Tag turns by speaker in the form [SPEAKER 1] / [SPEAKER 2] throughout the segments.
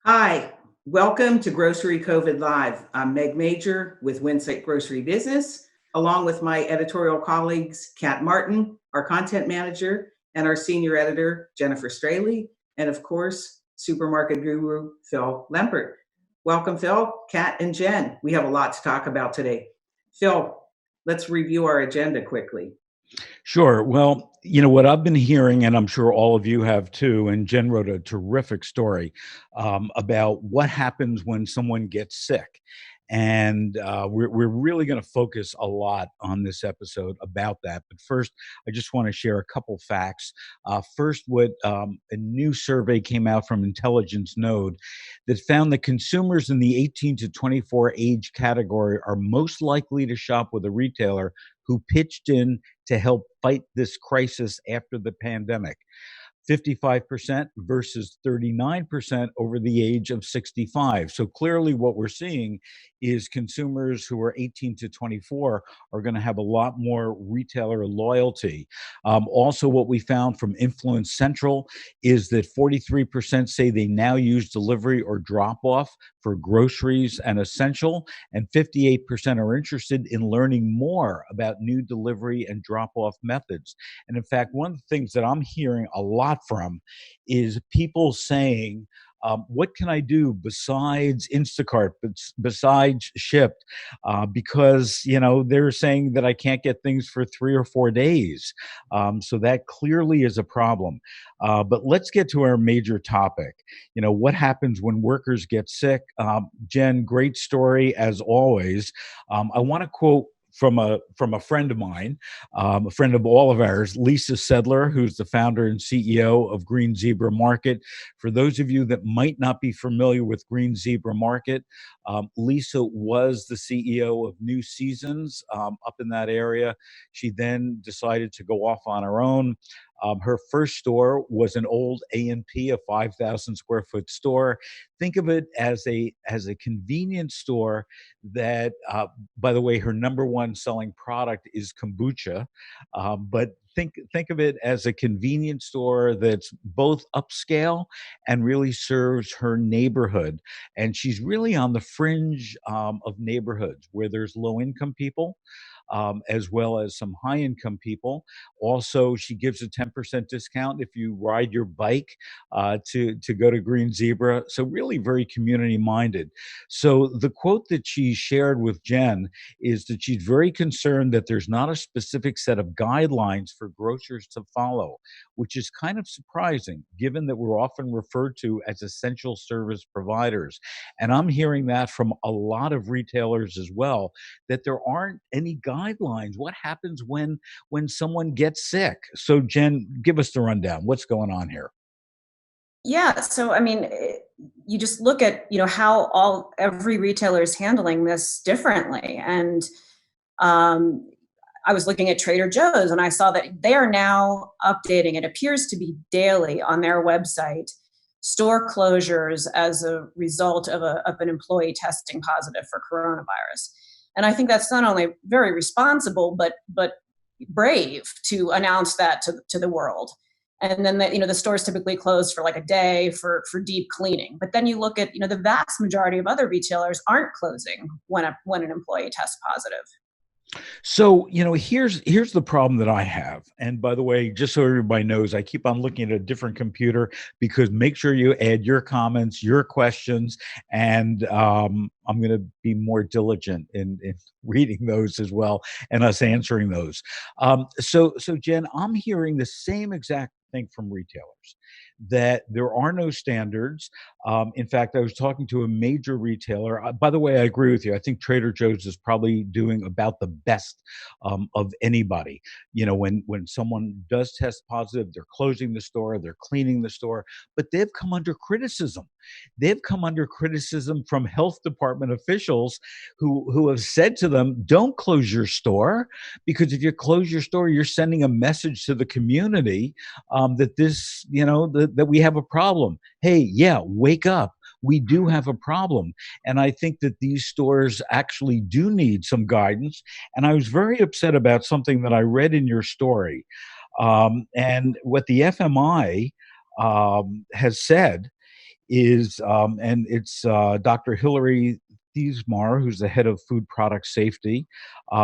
[SPEAKER 1] Hi, welcome to Grocery COVID Live. I'm Meg Major with Winsight Grocery Business, along with my editorial colleagues, Kat Martin, our content manager, and our senior editor, Jennifer Straley, and of course, supermarket guru, Phil Lempert. Welcome, Phil, Kat, and Jen. We have a lot to talk about today. Phil, let's review our agenda quickly.
[SPEAKER 2] Sure. Well, what I've been hearing, and I'm sure all of you have too, and Jen wrote a terrific story about what happens when someone gets sick. And we're really going to focus a lot on this episode about that. But first, I just want to share a couple facts. First, what a new survey came out from Intelligence Node that found that consumers in the 18 to 24 age category are most likely to shop with a retailer who pitched in to help fight this crisis after the pandemic. 55% versus 39% over the age of 65. So clearly, what we're seeing is consumers who are 18 to 24 are going to have a lot more retailer loyalty. Also, what we found from Influence Central is that 43% say they now use delivery or drop off for groceries and essential, and 58% are interested in learning more about new delivery and drop off methods. And in fact, one of the things that I'm hearing a lot from is people saying, what can I do besides Instacart, besides Shipt? Because, they're saying that I can't get things for 3 or 4 days. So that clearly is a problem. But let's get to our major topic. What happens when workers get sick? Jen, great story as always. I want to quote from a friend of mine, a friend of all of ours, Lisa Sedler, who's the founder and CEO of Green Zebra Market. For those of you that might not be familiar with Green Zebra Market, Lisa was the CEO of New Seasons up in that area. She then decided to go off on her own. Her first store was an old A&P, a 5,000 square foot store. Think of it as a convenience store that, by the way, her number one selling product is kombucha. But think of it as a convenience store that's both upscale and really serves her neighborhood. And she's really on the fringe of neighborhoods where there's low income people, as well as some high income people. Also, she gives a 10% discount if you ride your bike to go to Green Zebra. So really very community minded. So the quote that she shared with Jen is that she's very concerned that there's not a specific set of guidelines for grocers to follow, which is kind of surprising given that we're often referred to as essential service providers. And I'm hearing that from a lot of retailers as well, that there aren't any guidelines. What happens when someone gets sick? So Jen, give us the rundown. What's going on here?
[SPEAKER 3] Yeah, so I mean, you just look at, how every retailer is handling this differently. And um, I was looking at Trader Joe's and I saw that they are now updating, it appears to be daily on their website, store closures as a result of an employee testing positive for coronavirus. And I think that's not only very responsible, but brave to announce that to the world. And then the stores typically close for like a day for deep cleaning. But then you look at, the vast majority of other retailers aren't closing when an employee tests positive.
[SPEAKER 2] So, here's the problem that I have. And by the way, just so everybody knows, I keep on looking at a different computer because make sure you add your comments, your questions, and I'm going to be more diligent in reading those as well and us answering those. So Jen, I'm hearing the same exact thing from retailers that there are no standards. In fact, I was talking to a major retailer. By the way, I agree with you. I think Trader Joe's is probably doing about the best of anybody. When someone does test positive, they're closing the store, they're cleaning the store, but they've come under criticism. They've come under criticism from health department officials who have said to them, "Don't close your store, because if you close your store, you're sending a message to the community that that we have a problem. Hey, yeah, wake up. We do have a problem." And I think that these stores actually do need some guidance. And I was very upset about something that I read in your story. And what the FMI has said is, and it's Dr. Hillary Thiesmar, who's the head of food product safety.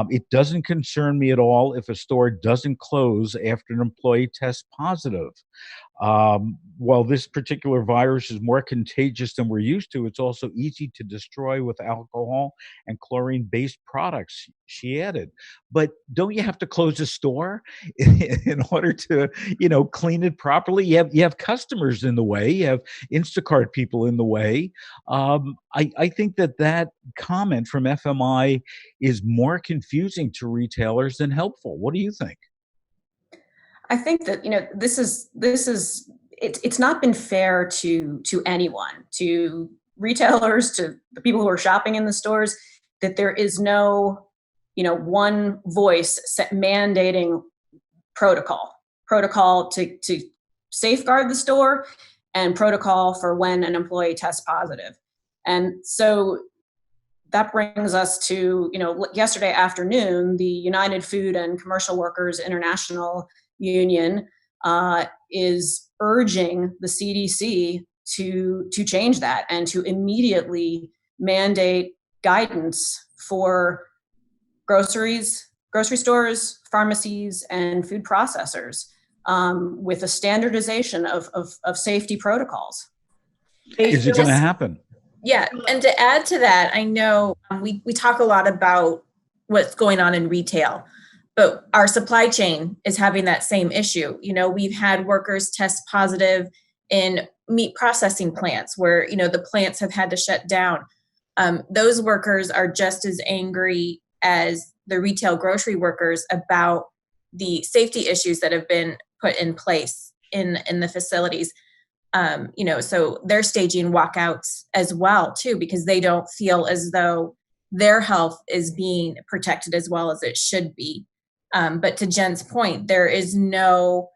[SPEAKER 2] It doesn't concern me at all if a store doesn't close after an employee tests positive. While this particular virus is more contagious than we're used to, it's also easy to destroy with alcohol and chlorine-based products, she added. But don't you have to close a store in order to, clean it properly? You have customers in the way. You have Instacart people in the way. I think that comment from FMI is more confusing to retailers than helpful. What do you think?
[SPEAKER 3] I think that it's not been fair to anyone, to retailers, to the people who are shopping in the stores, that there is no one voice mandating protocol to safeguard the store, and protocol for when an employee tests positive. And so that brings us to yesterday afternoon, the United Food and Commercial Workers International Union is urging the CDC to change that and to immediately mandate guidance for grocery stores, pharmacies, and food processors, with a standardization of safety protocols.
[SPEAKER 2] Is it going to happen?
[SPEAKER 4] Yeah, and to add to that, I know we talk a lot about what's going on in retail, but our supply chain is having that same issue. We've had workers test positive in meat processing plants where, the plants have had to shut down. Those workers are just as angry as the retail grocery workers about the safety issues that have been put in place in the facilities. So they're staging walkouts as well, too, because they don't feel as though their health is being protected as well as it should be. But to Jen's point, there is no,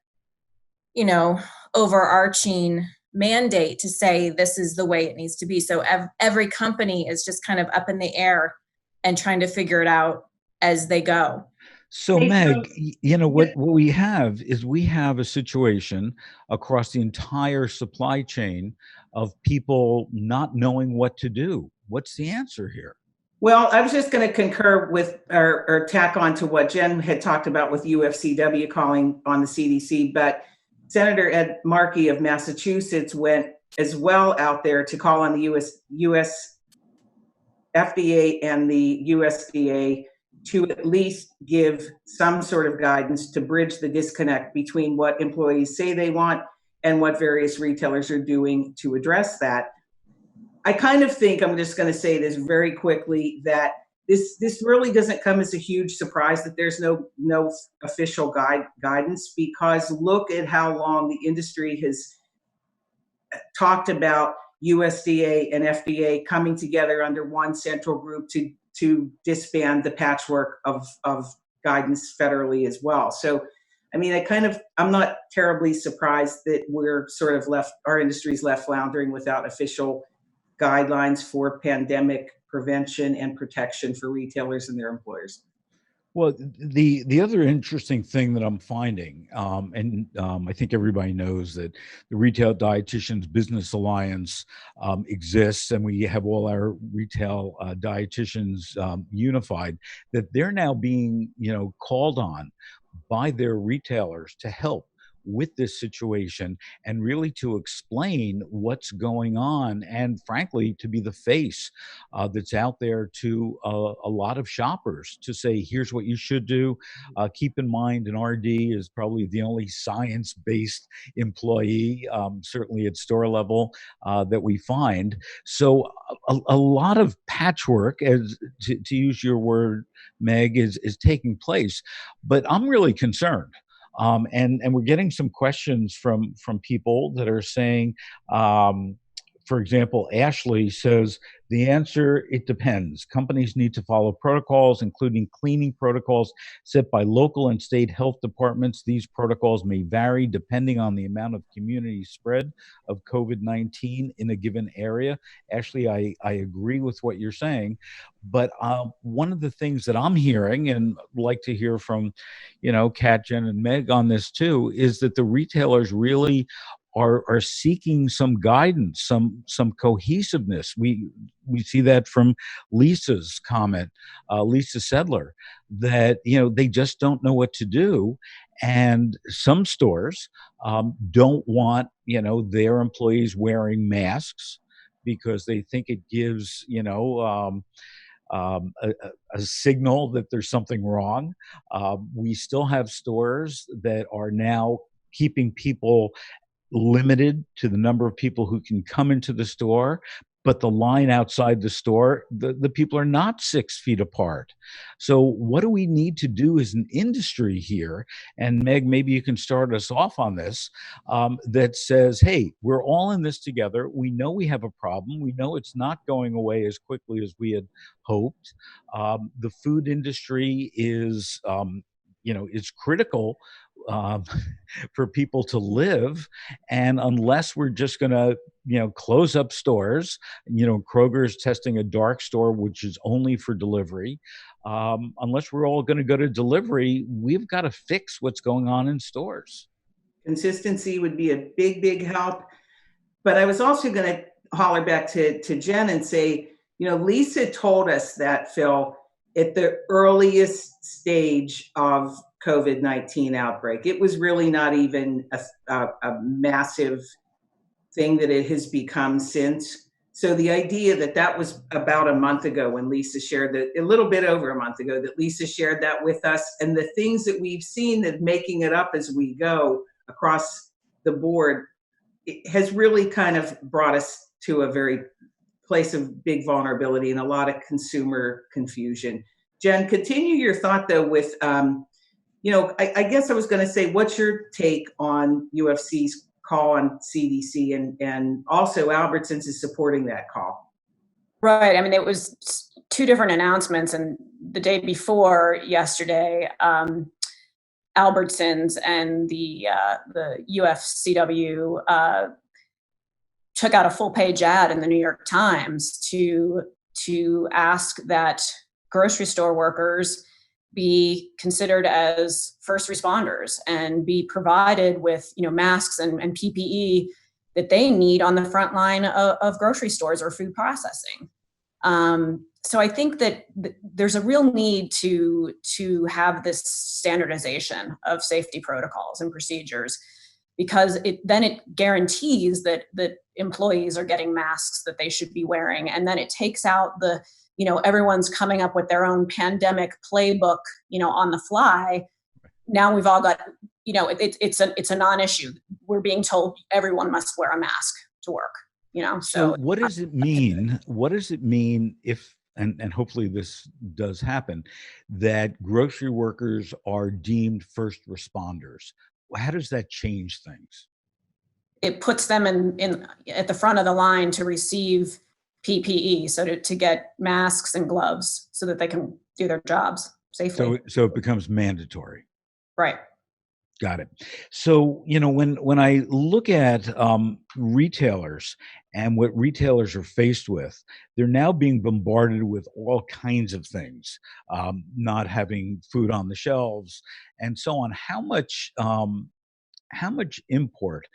[SPEAKER 4] overarching mandate to say this is the way it needs to be. So every company is just kind of up in the air and trying to figure it out as they go.
[SPEAKER 2] So Meg, what we have is we have a situation across the entire supply chain of people not knowing what to do. What's the answer here?
[SPEAKER 1] Well, I was just going to concur with or tack on to what Jen had talked about with UFCW calling on the CDC, but Senator Ed Markey of Massachusetts went as well out there to call on the US FDA and the USDA to at least give some sort of guidance to bridge the disconnect between what employees say they want and what various retailers are doing to address that. I kind of think, I'm just going to say this very quickly, that this really doesn't come as a huge surprise that there's no official guidance, because look at how long the industry has talked about USDA and FDA coming together under one central group to disband the patchwork of guidance federally as well. So, I mean, I'm not terribly surprised that we're sort of our industry's left floundering without official guidelines for pandemic prevention and protection for retailers and their employers.
[SPEAKER 2] Well, the other interesting thing that I'm finding, I think everybody knows that the Retail Dietitians Business Alliance exists, and we have all our retail dietitians unified, that they're now being, called on by their retailers to help with this situation and really to explain what's going on, and frankly to be the face that's out there to a lot of shoppers to say, here's what you should do. Keep in mind, an RD is probably the only science-based employee, certainly at store level, that we find. So a lot of patchwork, as to use your word, Meg, is taking place, but I'm really concerned. And we're getting some questions from people that are saying, for example, Ashley says, the answer, it depends. Companies need to follow protocols, including cleaning protocols set by local and state health departments. These protocols may vary depending on the amount of community spread of COVID-19 in a given area. Ashley, I agree with what you're saying, but one of the things that I'm hearing, and like to hear from, Kat, Jen, and Meg on this too, is that the retailers really are seeking some guidance, some cohesiveness. We see that from Lisa's comment, Lisa Sedler, that they just don't know what to do, and some stores don't want their employees wearing masks because they think it gives a signal that there's something wrong. We still have stores that are now keeping people limited to the number of people who can come into the store, but the line outside the store, the people are not 6 feet apart. So what do we need to do as an industry here? And Meg, maybe you can start us off on this, that says, hey, we're all in this together. We know we have a problem. We know it's not going away as quickly as we had hoped. The food industry is critical for people to live. And unless we're just going to, close up stores, Kroger's testing a dark store, which is only for delivery. Unless we're all going to go to delivery, we've got to fix what's going on in stores.
[SPEAKER 1] Consistency would be a big, big help. But I was also going to holler back to Jen and say, Lisa told us that, Phil, at the earliest stage of COVID-19 outbreak, it was really not even a massive thing that it has become since. So the idea that was about a month ago when Lisa shared that, a little bit over a month ago, that Lisa shared that with us, and the things that we've seen that making it up as we go across the board, it has really kind of brought us to a very place of big vulnerability and a lot of consumer confusion. Jen, continue your thought though with, I guess I was going to say, what's your take on UFC's call on CDC, and also Albertsons is supporting that call?
[SPEAKER 3] Right. I mean, it was 2 different announcements, and the day before yesterday, Albertsons and the UFCW took out a full-page ad in the New York Times to ask that grocery store workers be considered as first responders and be provided with, masks and PPE that they need on the front line of grocery stores or food processing. So I think that there's a real need to have this standardization of safety protocols and procedures, because it guarantees that employees are getting masks that they should be wearing, and then it takes out the everyone's coming up with their own pandemic playbook, on the fly. Now we've all got, it's a non-issue. We're being told everyone must wear a mask to work,
[SPEAKER 2] So what does it mean? What does it mean if, and hopefully this does happen, that grocery workers are deemed first responders? How does that change things?
[SPEAKER 3] It puts them in at the front of the line to receive PPE, so to get masks and gloves so that they can do their jobs safely.
[SPEAKER 2] So it becomes mandatory.
[SPEAKER 3] Right.
[SPEAKER 2] Got it. So, when I look at retailers and what retailers are faced with, they're now being bombarded with all kinds of things, not having food on the shelves and so on. How much import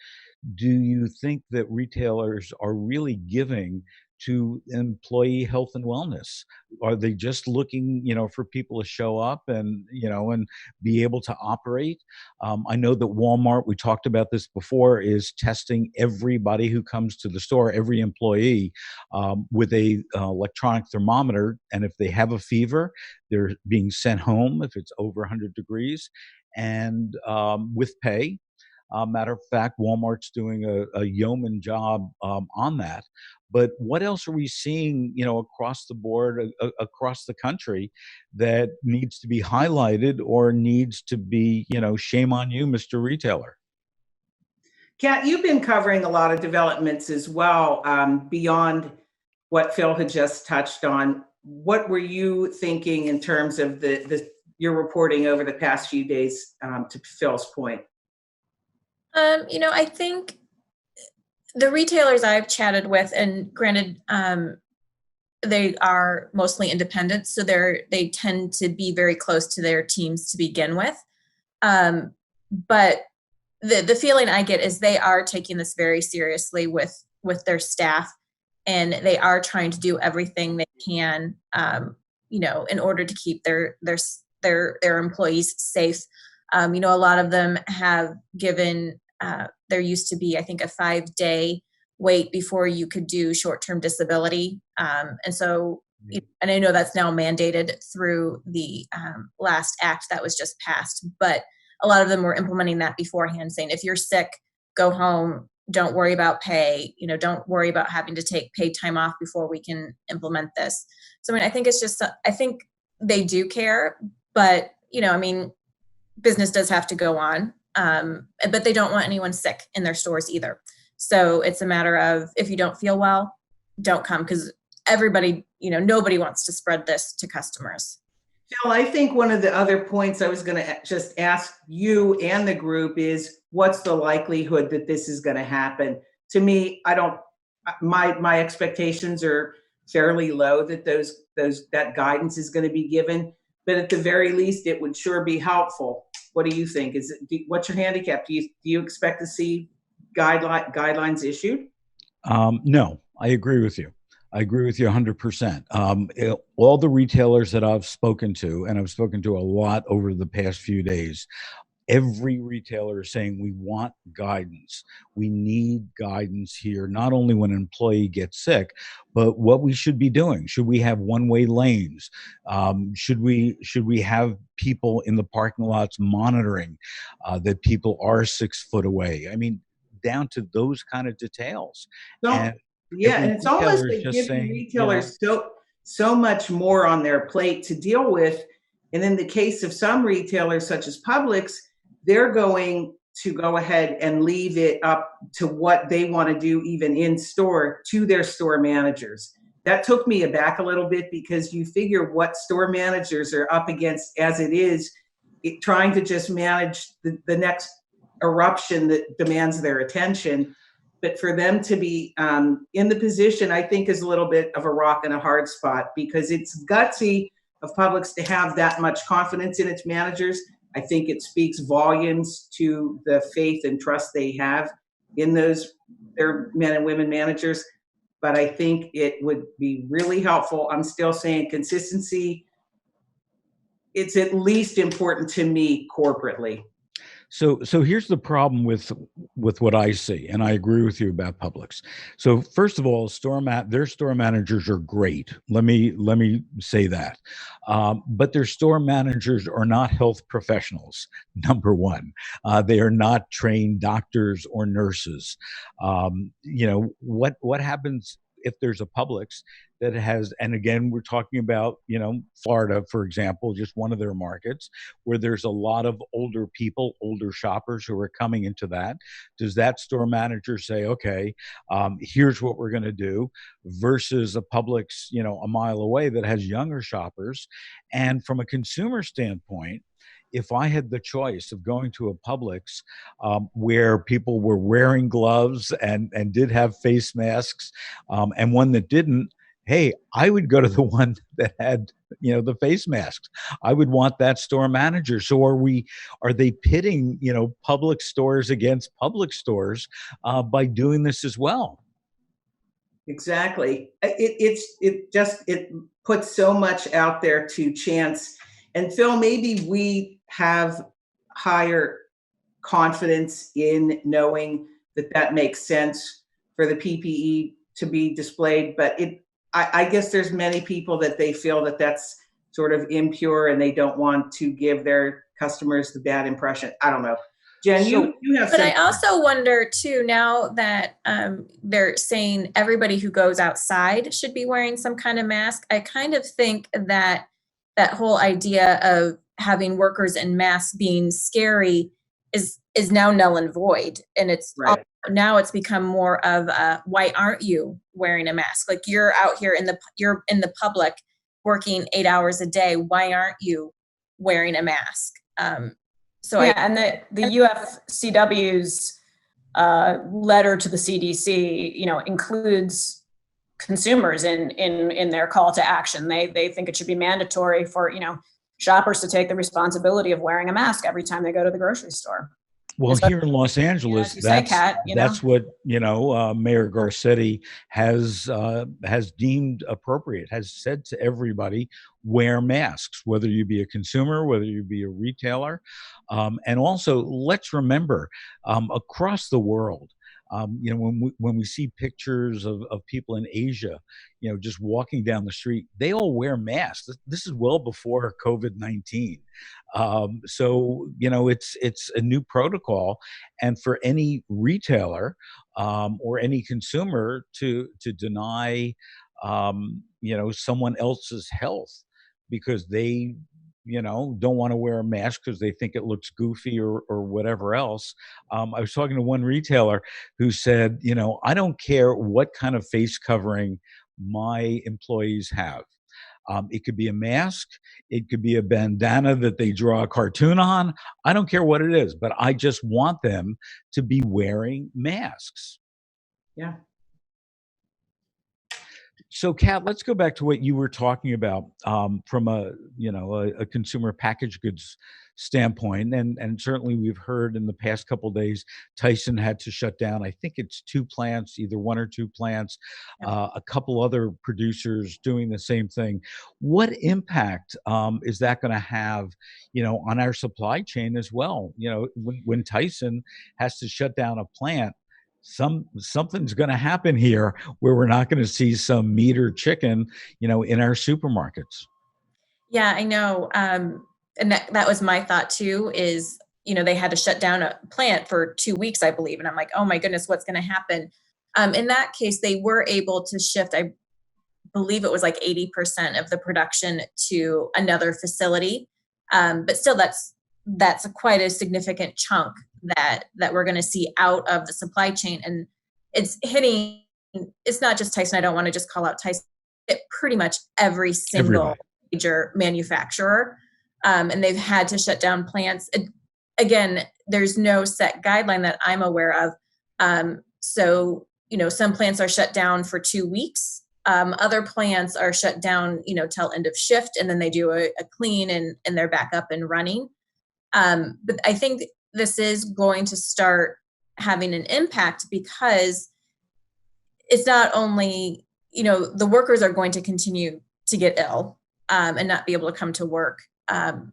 [SPEAKER 2] do you think that retailers are really giving to employee health and wellness? Are they just looking, for people to show up and be able to operate? I know that Walmart, we talked about this before, is testing everybody who comes to the store, every employee, with a electronic thermometer. And if they have a fever, they're being sent home if it's over 100 degrees, and with pay. Matter of fact, Walmart's doing a yeoman job on that. But what else are we seeing, across the board, across the country, that needs to be highlighted or needs to be, shame on you, Mr. Retailer?
[SPEAKER 1] Kat, you've been covering a lot of developments as well, beyond what Phil had just touched on. What were you thinking in terms of your reporting over the past few days, to Phil's point?
[SPEAKER 4] I think the retailers I've chatted with, and granted, they are mostly independent, so they tend to be very close to their teams to begin with. But the feeling I get is they are taking this very seriously with their staff, and they are trying to do everything they can, in order to keep their employees safe. A lot of them have given, there used to be, I think, a 5-day wait before you could do short-term disability. And so, and I know that's now mandated through the last act that was just passed, but a lot of them were implementing that beforehand, saying, if you're sick, go home. Don't worry about pay. Don't worry about having to take paid time off before we can implement this. So, I think it's just, I think they do care, but, business does have to go on. But they don't want anyone sick in their stores either. So it's a matter of, if you don't feel well, don't come, because everybody, nobody wants to spread this to customers.
[SPEAKER 1] Phil, I think one of the other points I was going to just ask you and the group is, what's the likelihood that this is going to happen? To me, my expectations are fairly low that that guidance is going to be given, but at the very least, it would sure be helpful. What do you think? What's your handicap? Do you expect to see guidelines issued?
[SPEAKER 2] No, I agree with you. I agree with you 100%. All the retailers that I've spoken to, and I've spoken to a lot over the past few days, every retailer is saying, we want guidance. We need guidance here, not only when an employee gets sick, but what we should be doing. Should we have one-way lanes? Should we have people in the parking lots monitoring that people are 6 foot away? Down to those kind of details. And
[SPEAKER 1] it's almost like giving retailers so much more on their plate to deal with. And in the case of some retailers, such as Publix, they're going to go ahead and leave it up to what they want to do, even in store, to their store managers. That took me aback a little bit, because you figure what store managers are up against as it is, trying to just manage the next eruption that demands their attention. But for them to be in the position, I think, is a little bit of a rock and a hard spot, because it's gutsy of Publix to have that much confidence in its managers. I think it speaks volumes to the faith and trust they have in their men and women managers. But I think it would be really helpful. I'm still saying consistency. It's at least important to me corporately.
[SPEAKER 2] So here's the problem with what I see, and I agree with you about Publix. So first of all, their store managers are great. Let me say that, but their store managers are not health professionals. Number one, they are not trained doctors or nurses. What happens if there's a Publix that has, and again, we're talking about, Florida, for example, just one of their markets, where there's a lot of older people, older shoppers who are coming into that. Does that store manager say, okay, here's what we're going to do, versus a Publix, a mile away that has younger shoppers? And from a consumer standpoint, if I had the choice of going to a Publix where people were wearing gloves and did have face masks, and one that didn't, hey, I would go to the one that had, the face masks. I would want that store manager. So are they pitting, Publix stores against Publix stores by doing this as well?
[SPEAKER 1] Exactly. It puts so much out there to chance. And Phil, maybe we have higher confidence in knowing that makes sense for the PPE to be displayed, but I guess there's many people that they feel that that's sort of impure, and they don't want to give their customers the bad impression. I don't know. Jen, you have.
[SPEAKER 4] But I also wonder too, now that they're saying everybody who goes outside should be wearing some kind of mask, I kind of think that whole idea of having workers in masks being scary is now null and void. And it's
[SPEAKER 1] right.
[SPEAKER 4] Now it's become more of why aren't you wearing a mask? Like, you're out here you're in the public working 8 hours a day. Why aren't you wearing a mask? And
[SPEAKER 3] the UFCW's letter to the CDC, includes consumers in their call to action. They think it should be mandatory for, shoppers to take the responsibility of wearing a mask every time they go to the grocery store.
[SPEAKER 2] Well,
[SPEAKER 3] So,
[SPEAKER 2] here in Los Angeles,
[SPEAKER 3] as you say, Kat,
[SPEAKER 2] that's what Mayor Garcetti has deemed appropriate. Has said to everybody, wear masks, whether you be a consumer, whether you be a retailer, and also let's remember, across the world. When we see pictures of people in Asia, just walking down the street, they all wear masks. This is well before COVID-19. So it's a new protocol, and for any retailer or any consumer to deny someone else's health because they don't want to wear a mask because they think it looks goofy or whatever else. I was talking to one retailer who said, I don't care what kind of face covering my employees have. It could be a mask. It could be a bandana that they draw a cartoon on. I don't care what it is, but I just want them to be wearing masks.
[SPEAKER 1] Yeah.
[SPEAKER 2] So, Kat, let's go back to what you were talking about from a consumer packaged goods standpoint, and certainly we've heard in the past couple of days Tyson had to shut down. I think it's 2 plants, either 1 or 2 plants. A couple other producers doing the same thing. What impact is that going to have, on our supply chain as well? When Tyson has to shut down a plant, something's going to happen here where we're not going to see some meat or chicken, in our supermarkets.
[SPEAKER 4] Yeah, I know. And that was my thought too, is, they had to shut down a plant for 2 weeks, I believe. And I'm like, oh my goodness, what's going to happen? In that case, they were able to shift, I believe it was like 80% of the production to another facility. But still, that's quite a significant chunk that we're going to see out of the supply chain. And it's not just Tyson. I don't want to just call out Tyson. Pretty much every single major manufacturer. And they've had to shut down plants. Again, there's no set guideline that I'm aware of. So, some plants are shut down for 2 weeks. Other plants are shut down, till end of shift, and then they do a clean and they're back up and running. But I think this is going to start having an impact because it's not only, the workers are going to continue to get ill and not be able to come to work, and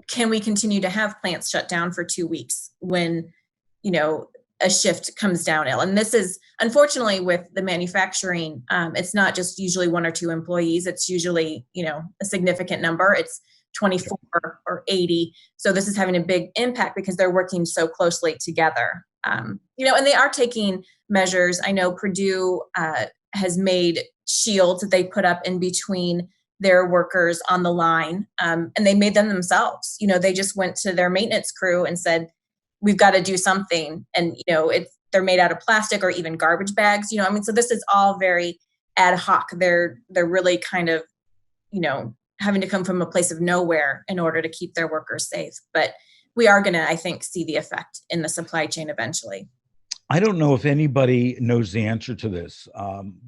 [SPEAKER 4] can we continue to have plants shut down for 2 weeks when, a shift comes down ill? And this is, unfortunately, with the manufacturing, it's not just usually 1 or 2 employees. It's usually, a significant number. It's 24 or 80. So this is having a big impact because they're working so closely together. And they are taking measures. I know Purdue has made shields that they put up in between their workers on the line, and they made them themselves. They just went to their maintenance crew and said, we've got to do something. And, they're made out of plastic or even garbage bags, so this is all very ad hoc. They're really kind of, having to come from a place of nowhere in order to keep their workers safe. But we are going to, I think, see the effect in the supply chain eventually.
[SPEAKER 2] I don't know if anybody knows the answer to this,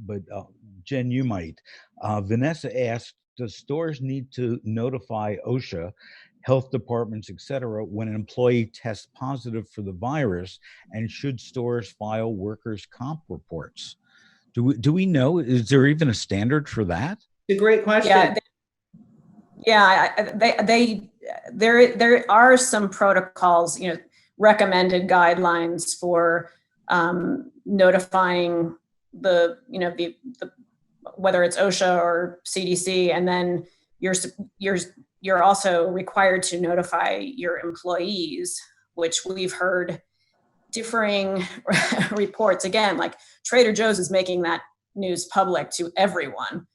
[SPEAKER 2] but Jen, you might. Vanessa asked, does stores need to notify OSHA, health departments, et cetera, when an employee tests positive for the virus? And should stores file workers' comp reports? Do we know? Is there even a standard for that?
[SPEAKER 1] It's a great question.
[SPEAKER 3] There are some protocols, recommended guidelines for notifying the whether it's OSHA or CDC, and then you're also required to notify your employees, which we've heard differing reports. Again, like Trader Joe's is making that news public to everyone,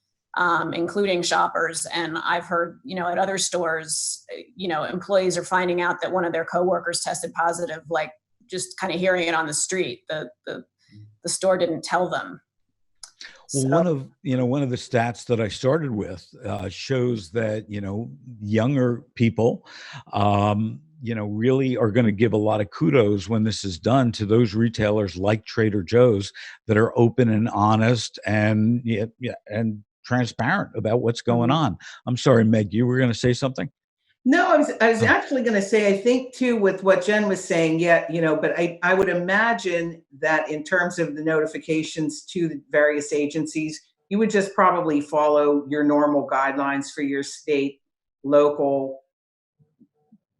[SPEAKER 3] including shoppers. And I've heard, at other stores, employees are finding out that one of their coworkers tested positive, like just kind of hearing it on the street. The store didn't tell them.
[SPEAKER 2] Well, one of the stats that I started with shows that, younger people, really are going to give a lot of kudos when this is done to those retailers like Trader Joe's that are open and honest and transparent about what's going on. I'm sorry, Meg, you were going to say something?
[SPEAKER 1] No, I was
[SPEAKER 2] Oh,
[SPEAKER 1] actually going to say, I think too, with what Jen was saying, yeah, but I would imagine that in terms of the notifications to the various agencies, you would just probably follow your normal guidelines for your state, local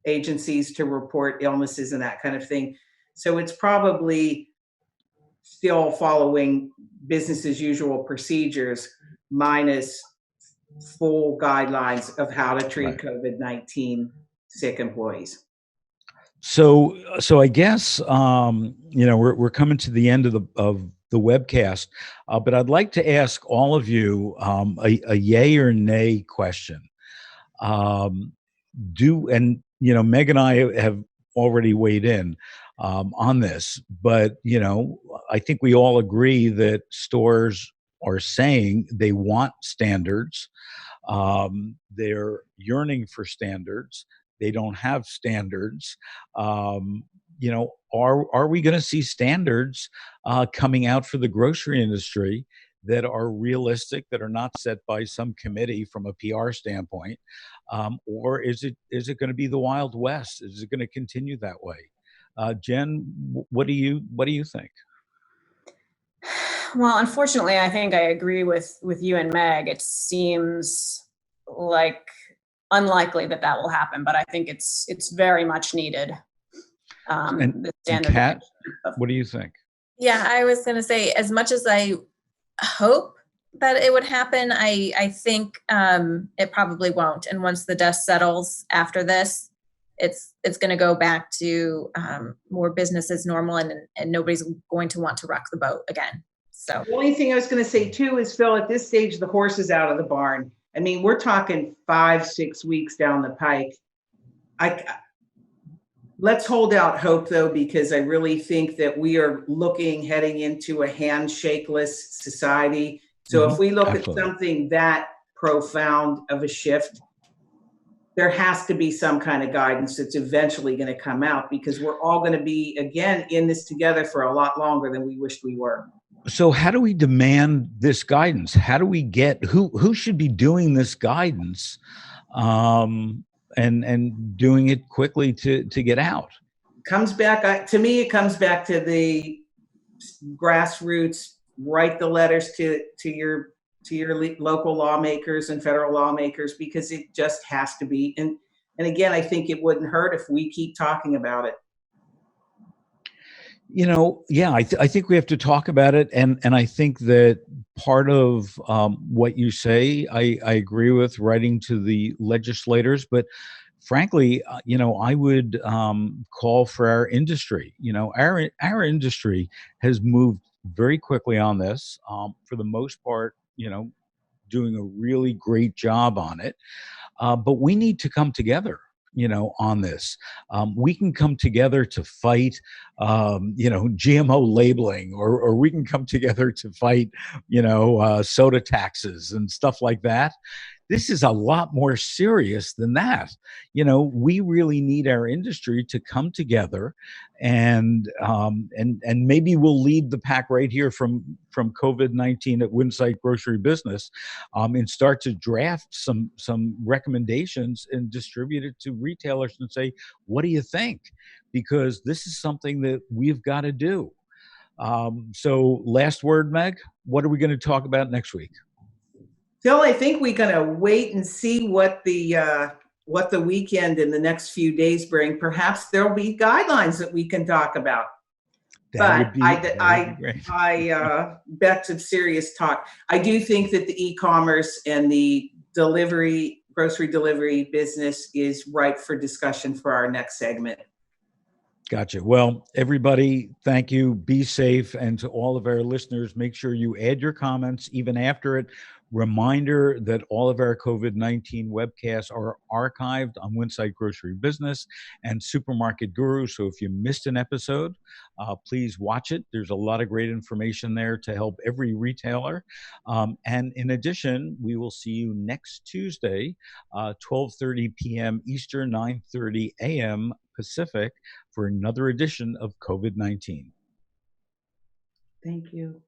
[SPEAKER 1] agencies to report illnesses and that kind of thing. So it's probably still following business as usual procedures minus full guidelines of how to treat
[SPEAKER 2] right.
[SPEAKER 1] COVID-19 sick employees.
[SPEAKER 2] So I guess we're coming to the end of the webcast, but I'd like to ask all of you a yay or nay question. Um, do and Meg and I have already weighed in on this, but I think we all agree that stores are saying they want standards. They're yearning for standards. They don't have standards. Um, are we going to see standards coming out for the grocery industry that are realistic, that are not set by some committee from a PR standpoint, or is it going to be the Wild West? Is it going to continue that way? Jen, what do you think?
[SPEAKER 3] Well, unfortunately, I think I agree with you and Meg. It seems like unlikely that that will happen, but I think it's very much needed.
[SPEAKER 2] And
[SPEAKER 3] The
[SPEAKER 2] and
[SPEAKER 3] standardization
[SPEAKER 2] Kat,
[SPEAKER 3] of
[SPEAKER 2] what do you think?
[SPEAKER 4] Yeah, I was going to say, as much as I hope that it would happen, I think it probably won't. And once the dust settles after this, it's going to go back to more business as normal, and nobody's going to want to rock the boat again. So
[SPEAKER 1] The only thing I was going to say too is, Phil, at this stage, the horse is out of the barn. I mean, we're talking 5, 6 weeks down the pike. I Let's hold out hope though, because I really think that we are heading into a handshakeless society. So if we look at
[SPEAKER 2] Absolutely.
[SPEAKER 1] something that profound of a shift, there has to be some kind of guidance that's eventually going to come out, because we're all going to be again in this together for a lot longer than we wished we were.
[SPEAKER 2] So how do we demand this guidance? How do we get who should be doing this guidance, um, and doing it quickly to get out?
[SPEAKER 1] Comes back to me, it comes back to the grassroots. Write the letters to your local lawmakers and federal lawmakers, because it just has to be. And again, I think it wouldn't hurt if we keep talking about it.
[SPEAKER 2] Yeah, I think we have to talk about it, and I think that part of what you say, I agree with writing to the legislators, but frankly, I would call for our industry. Our industry has moved very quickly on this, for the most part. Doing a really great job on it. But we need to come together, on this. We can come together to fight, GMO labeling, or we can come together to fight, soda taxes and stuff like that. This is a lot more serious than that. We really need our industry to come together, and maybe we'll lead the pack right here from COVID-19 at Winsight Grocery Business, and start to draft some recommendations and distribute it to retailers and say, what do you think? Because this is something that we've got to do. So last word, Meg, what are we going to talk about next week?
[SPEAKER 1] Phil, I think we're going to wait and see what the weekend and the next few days bring. Perhaps there'll be guidelines that we can talk about.
[SPEAKER 2] That would
[SPEAKER 1] But
[SPEAKER 2] be great.
[SPEAKER 1] I bet some serious talk. I do think that the e-commerce and the grocery delivery business is ripe for discussion for our next segment.
[SPEAKER 2] Gotcha. Well, everybody, thank you. Be safe. And to all of our listeners, make sure you add your comments even after it. Reminder that all of our COVID-19 webcasts are archived on Winsight Grocery Business and Supermarket Guru. So if you missed an episode, please watch it. There's a lot of great information there to help every retailer. And in addition, we will see you next Tuesday, 12:30 p.m. Eastern, 9:30 a.m. Pacific, for another edition of COVID-19.
[SPEAKER 1] Thank you.